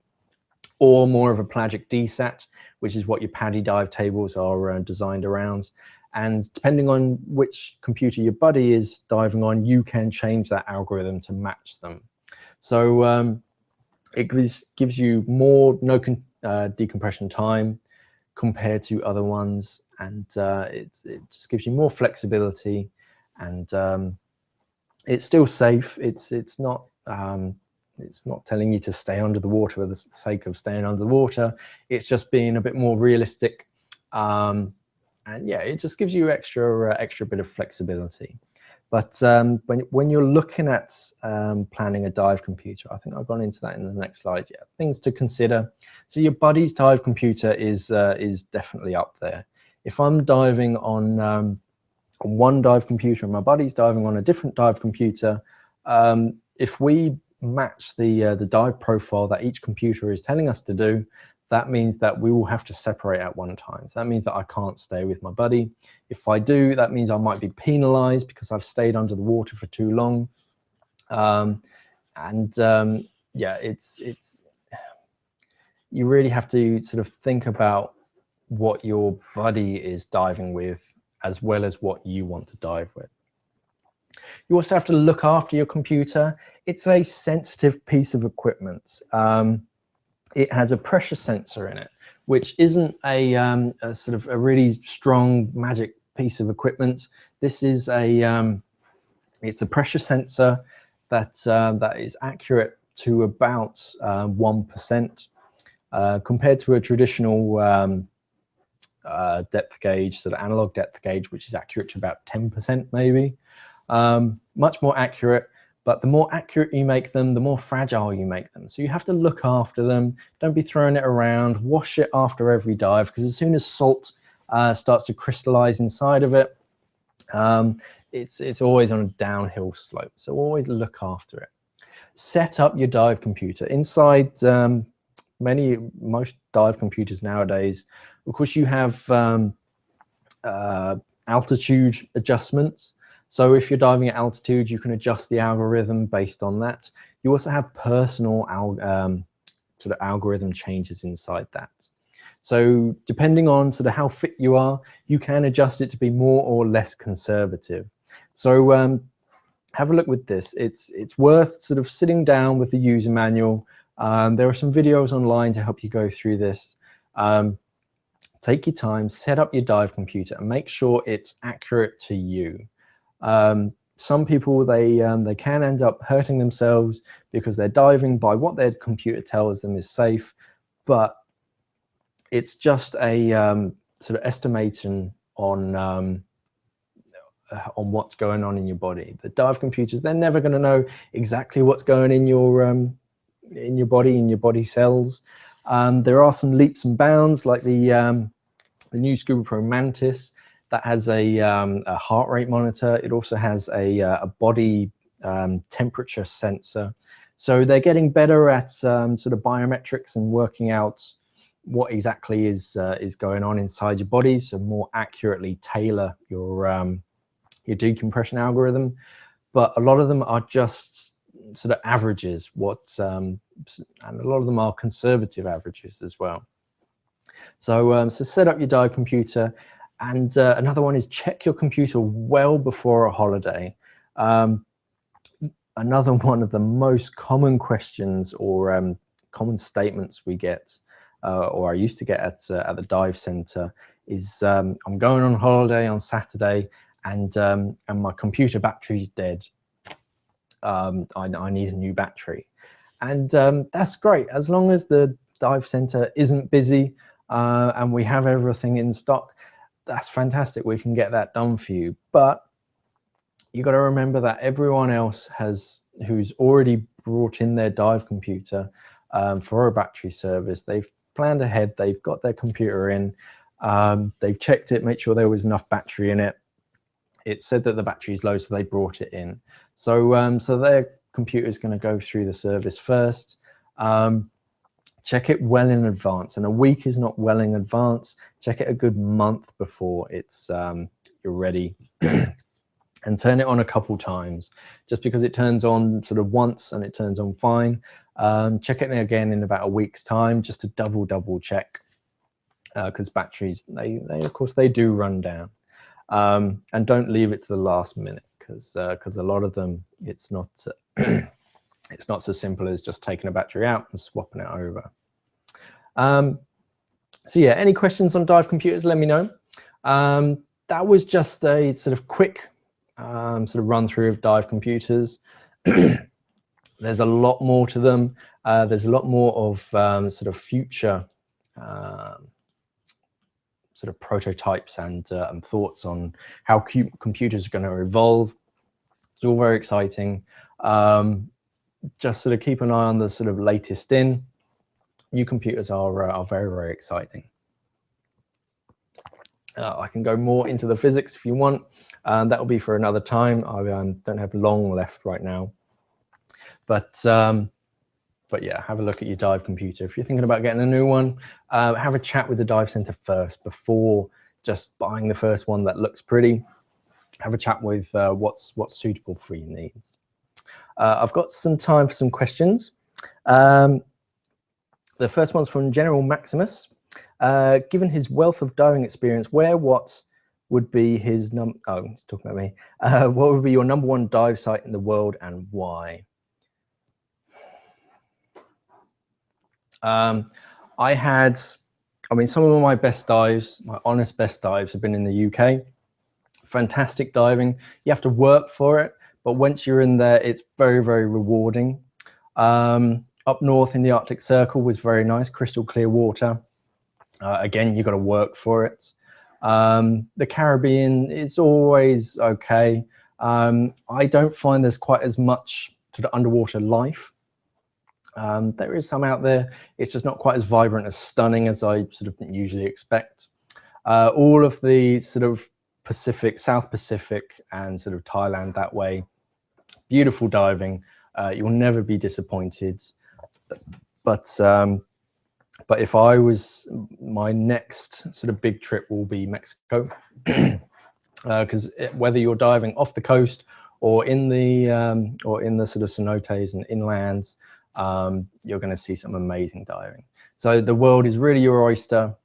or more of a Plagic DSAT, which is what your PADI dive tables are designed around. And depending on which computer your buddy is diving on, you can change that algorithm to match them. So it gives you more decompression time compared to other ones, and it just gives you more flexibility, and it's still safe. It's not telling you to stay under the water for the sake of staying under the water. It's just being a bit more realistic, and yeah, it just gives you extra bit of flexibility. But when you're looking at planning a dive computer, I think I've gone into that in the next slide. Yeah, things to consider. So your buddy's dive computer is definitely up there. If I'm diving on one dive computer and my buddy's diving on a different dive computer, if we match the dive profile that each computer is telling us to do, that means that we will have to separate at one time. So that means that I can't stay with my buddy. If I do, that means I might be penalized because I've stayed under the water for too long. Yeah, you really have to sort of think about what your buddy is diving with as well as what you want to dive with. You also have to look after your computer. It's a sensitive piece of equipment. It has a pressure sensor in it, which isn't a sort of a really strong magic piece of equipment. This is it's a pressure sensor that is accurate to about 1%, compared to a traditional depth gauge, sort of analog depth gauge, which is accurate to about 10% maybe. Much more accurate. But the more accurate you make them, the more fragile you make them. So you have to look after them. Don't be throwing it around. Wash it after every dive, because as soon as salt starts to crystallize inside of it, it's always on a downhill slope. So always look after it. Set up your dive computer. Inside most dive computers nowadays, of course, you have altitude adjustments. So if you're diving at altitude, you can adjust the algorithm based on that. You also have personal sort of algorithm changes inside that. So depending on sort of how fit you are, you can adjust it to be more or less conservative. So have a look with this. It's worth sort of sitting down with the user manual. There are some videos online to help you go through this. Take your time, set up your dive computer, and make sure it's accurate to you. Some people, they can end up hurting themselves because they're diving by what their computer tells them is safe, but it's just a sort of estimation on what's going on in your body. The dive computers, they're never going to know exactly what's going in your body cells. There are some leaps and bounds, like the new Scuba Pro Mantis that has a heart rate monitor. It also has a body temperature sensor. So they're getting better at sort of biometrics and working out what exactly is going on inside your body, so more accurately tailor your decompression algorithm. But a lot of them are just sort of averages, and a lot of them are conservative averages as well. So set up your dive computer, and another one is check your computer well before a holiday. Another one of the most common questions or common statements we get, or I used to get at the dive center, is I'm going on holiday on Saturday, and my computer battery's dead. I need a new battery. And that's great, as long as the dive center isn't busy and we have everything in stock. That's fantastic, we can get that done for you. But you got to remember that everyone else who's already brought in their dive computer for a battery service, they've planned ahead, they've got their computer in, they've checked it, made sure there was enough battery in it. It said that the battery's low, so they brought it in. So so their computer is going to go through the service first. Check it well in advance, and a week is not well in advance. Check it a good month before it's you're ready. And turn it on a couple times. Just because it turns on sort of once and it turns on fine, check it again in about a week's time, just to double check, because batteries, they of course they do run down. And don't leave it to the last minute, because a lot of them, it's not it's not so simple as just taking a battery out and swapping it over. So yeah, any questions on dive computers, let me know. That was just a sort of quick sort of run through of dive computers. There's a lot more to them. There's a lot more of sort of future sort of prototypes and thoughts on how computers are going to evolve. It's all very exciting. Just sort of keep an eye on the sort of latest in. New computers are very exciting. I can go more into the physics if you want. That will be for another time. I don't have long left right now. But yeah, have a look at your dive computer. If you're thinking about getting a new one, have a chat with the dive center first before just buying the first one that looks pretty. Have a chat with what's suitable for your needs. I've got some time for some questions. The first one's from General Maximus. Given his wealth of diving experience, what would be his he's talking about me. What would be your #1 dive site in the world and why? I mean, some of my best dives, my honest best dives, have been in the UK. Fantastic diving. You have to work for it, but once you're in there, it's very rewarding. Up north in the Arctic Circle was very nice, crystal clear water. Again, you got to work for it. The Caribbean is always okay. I don't find there's quite as much sort of underwater life. There is some out there. It's just not quite as vibrant, as stunning as I sort of usually expect. All of the sort of Pacific, South Pacific and sort of Thailand that way, beautiful diving. You'll never be disappointed. But if I was, my next sort of big trip will be Mexico, because whether you're diving off the coast or in the sort of cenotes and inlands, you're going to see some amazing diving. So the world is really your oyster.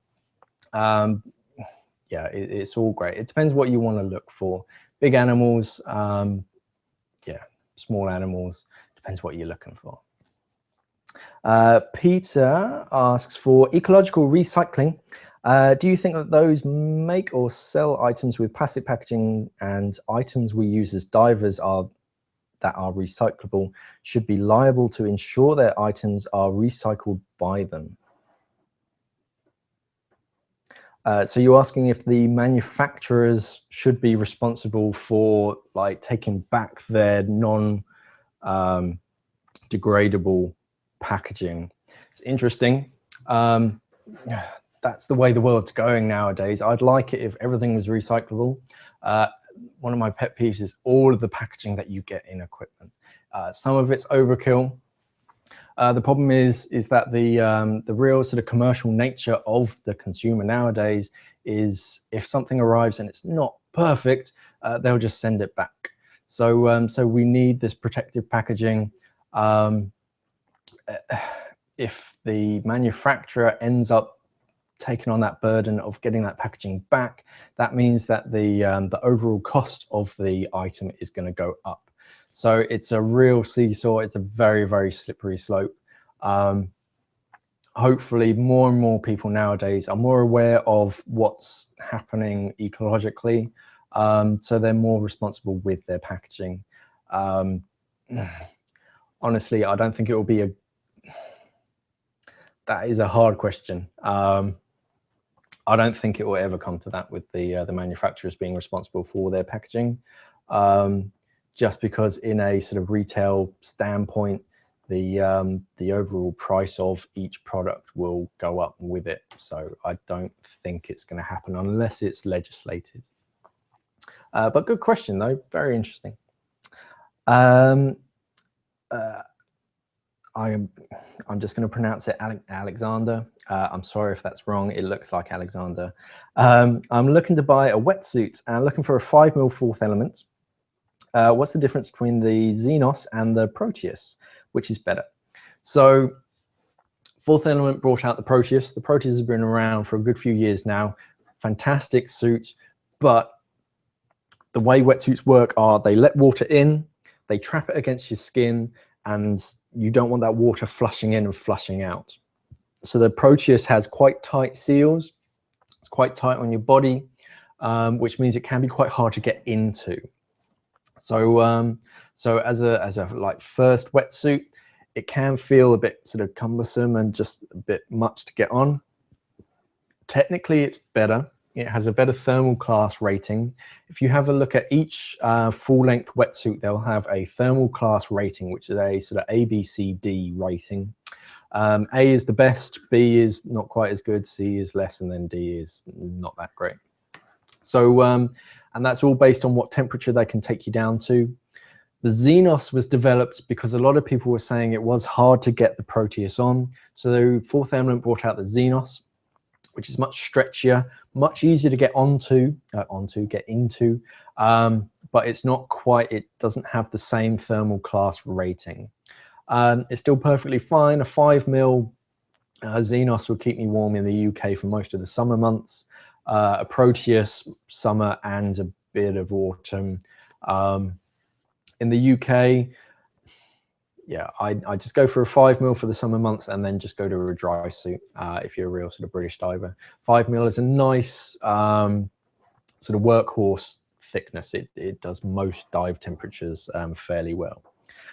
Yeah, it's all great. It depends what you want to look for. Big animals, yeah, small animals, depends what you're looking for. Peter asks, for ecological recycling, do you think that those make or sell items with plastic packaging and items we use as divers that are recyclable should be liable to ensure their items are recycled by them? So you're asking if the manufacturers should be responsible for like taking back their non-degradable packaging. It's interesting. That's the way the world's going nowadays. I'd like it if everything was recyclable. One of my pet peeves is all of the packaging that you get in equipment. Some of it's overkill. The problem is that the real sort of commercial nature of the consumer nowadays is if something arrives and it's not perfect, they'll just send it back. So so we need this protective packaging. If the manufacturer ends up taking on that burden of getting that packaging back, that means that the overall cost of the item is going to go up. So it's a real seesaw. It's a very, very slippery slope. Hopefully more and more people nowadays are more aware of what's happening ecologically, so they're more responsible with their packaging. Honestly, I don't think it will be that is a hard question. I don't think it will ever come to that with the manufacturers being responsible for their packaging, just because in a sort of retail standpoint, the overall price of each product will go up with it. So I don't think it's going to happen unless it's legislated. But good question though, very interesting. I'm just going to pronounce it Alexander. I'm sorry if that's wrong. It looks like Alexander. I'm looking to buy a wetsuit and looking for a 5mm fourth element. What's the difference between the Xenos and the Proteus? Which is better? So fourth element brought out the Proteus. The Proteus has been around for a good few years now. Fantastic suit, but the way wetsuits work are they let water in, they trap it against your skin, and you don't want that water flushing in and flushing out. So the Proteus has quite tight seals. It's quite tight on your body, which means it can be quite hard to get into. So so as a like first wetsuit, it can feel a bit sort of cumbersome and just a bit much to get on. Technically, it's better. It has a better thermal class rating. If you have a look at each full-length wetsuit, they'll have a thermal class rating, which is a sort of A, B, C, D rating. A is the best, B is not quite as good, C is less, and then D is not that great. So, and that's all based on what temperature they can take you down to. The Xenos was developed because a lot of people were saying it was hard to get the Proteus on. So the fourth element brought out the Xenos, which is much stretchier, much easier to get get into, but it's not quite, it doesn't have the same thermal class rating. It's still perfectly fine. A 5mm Xenos will keep me warm in the UK for most of the summer months. A Proteus, summer and a bit of autumn. In the UK, yeah, I just go for a 5mm for the summer months and then just go to a dry suit if you're a real sort of British diver. 5mm is a nice sort of workhorse thickness. It does most dive temperatures fairly well.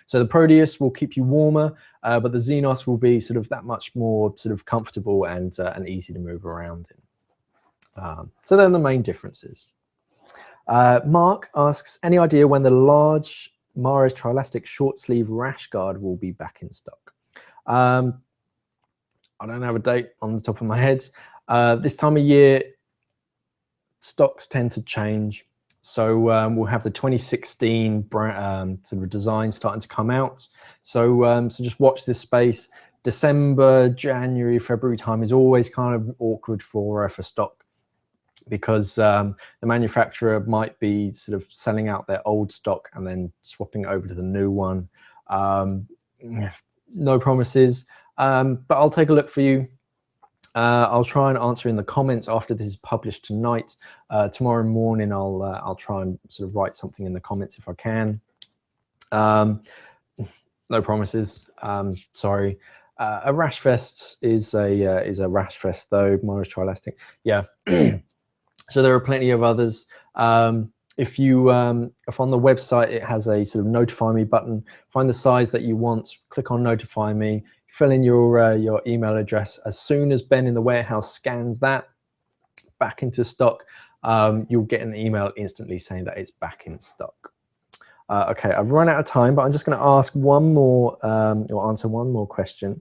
So the Proteus will keep you warmer, but the Xenos will be sort of that much more sort of comfortable and easy to move around in. So they're the main differences. Mark asks, any idea when the large Mares Trilastic short sleeve rash guard will be back in stock? I don't have a date on the top of my head. This time of year, stocks tend to change. So we'll have the 2016 sort of design starting to come out. So so just watch this space. December, January, February time is always kind of awkward for stock, because the manufacturer might be sort of selling out their old stock and then swapping over to the new one. no promises, but I'll take a look for you. I'll try and answer in the comments after this is published tonight. Tomorrow morning, I'll try and sort of write something in the comments if I can. No promises. Sorry. A rash fest is a rash fest though. Minus Trilastic. Yeah. So there are plenty of others. If on the website it has a sort of notify me button, find the size that you want, click on notify me, fill in your email address. As soon as Ben in the warehouse scans that back into stock, you'll get an email instantly saying that it's back in stock. Okay, I've run out of time, but I'm just going to ask one more or answer one more question.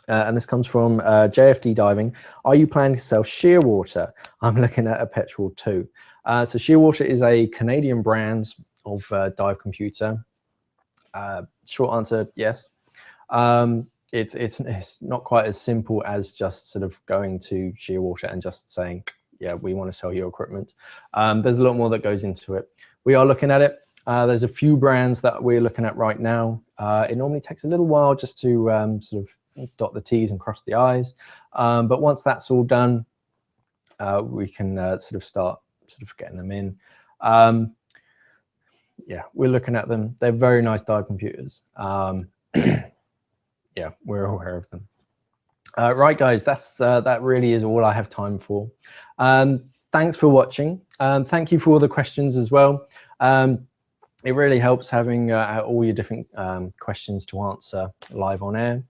And this comes from JFD Diving. Are you planning to sell Shearwater? I'm looking at a petrol too. So Shearwater is a Canadian brand of dive computer. Short answer, yes. It's not quite as simple as just sort of going to Shearwater and just saying, yeah, we want to sell your equipment. There's a lot more that goes into it. We are looking at it. There's a few brands that we're looking at right now. It normally takes a little while just to sort of dot the T's and cross the I's. But once that's all done, we can sort of start sort of getting them in. Yeah, we're looking at them. They're very nice dive computers. Yeah, we're aware of them. Right, guys, that really is all I have time for. Thanks for watching. Thank you for all the questions as well. It really helps having all your different questions to answer live on air.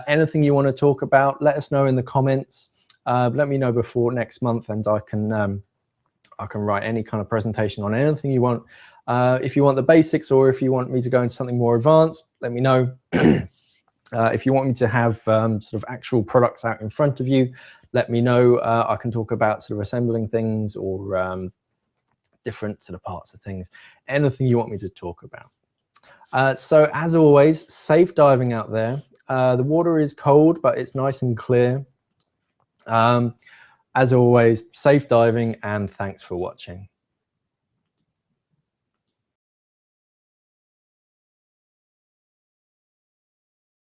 Anything you want to talk about, let us know in the comments. Let me know before next month, and I can write any kind of presentation on anything you want. If you want the basics, or if you want me to go into something more advanced, let me know. If you want me to have sort of actual products out in front of you, let me know. I can talk about sort of assembling things or different sort of parts of things. Anything you want me to talk about. So as always, safe diving out there. The water is cold, but it's nice and clear. As always, safe diving, and thanks for watching.